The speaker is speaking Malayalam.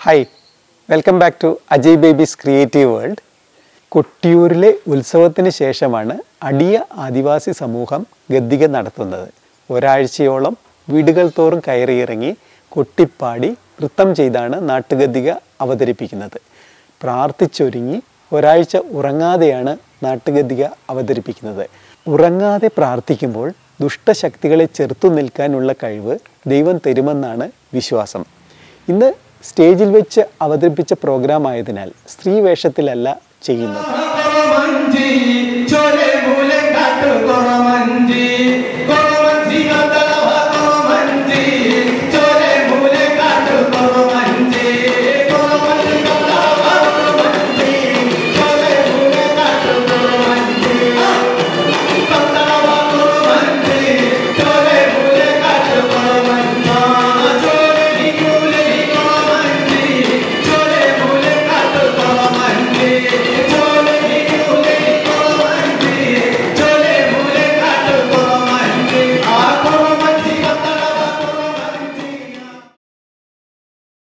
Hi, welcome back to Ajay babies creative world. കൊട്ടിയൂരിലെ ഉത്സവത്തിന് ശേഷമാണ് അടിയ ആദിവാസി സമൂഹം ഗദ്ദിക നടത്തുന്നത്. ഒരാഴ്ചയോളം വീടുകൾ തോറും കയറിയിറങ്ങി കൊട്ടിപ്പാടി നൃത്തം ചെയ്താണ് നാട്ടുഗദ്ദിക അവതരിപ്പിക്കുന്നത്. പ്രാർത്ഥിച്ചൊരുങ്ങി ഒരാഴ്ച ഉറങ്ങാതെയാണ് നാട്ടുഗദ്ദിക അവതരിപ്പിക്കുന്നത്. ഉറങ്ങാതെ പ്രാർത്ഥിക്കുമ്പോൾ ദുഷ്ടശക്തികളെ ചെറുത്തു നിൽക്കാനുള്ള കഴിവ് ദൈവം തരുമെന്നാണ് വിശ്വാസം. ഇന്ന് സ്റ്റേജിൽ വെച്ച് അവതരിപ്പിച്ച പ്രോഗ്രാം ആയതിനാൽ സ്ത്രീ വേഷത്തിലല്ല ചെയ്യുന്നത്.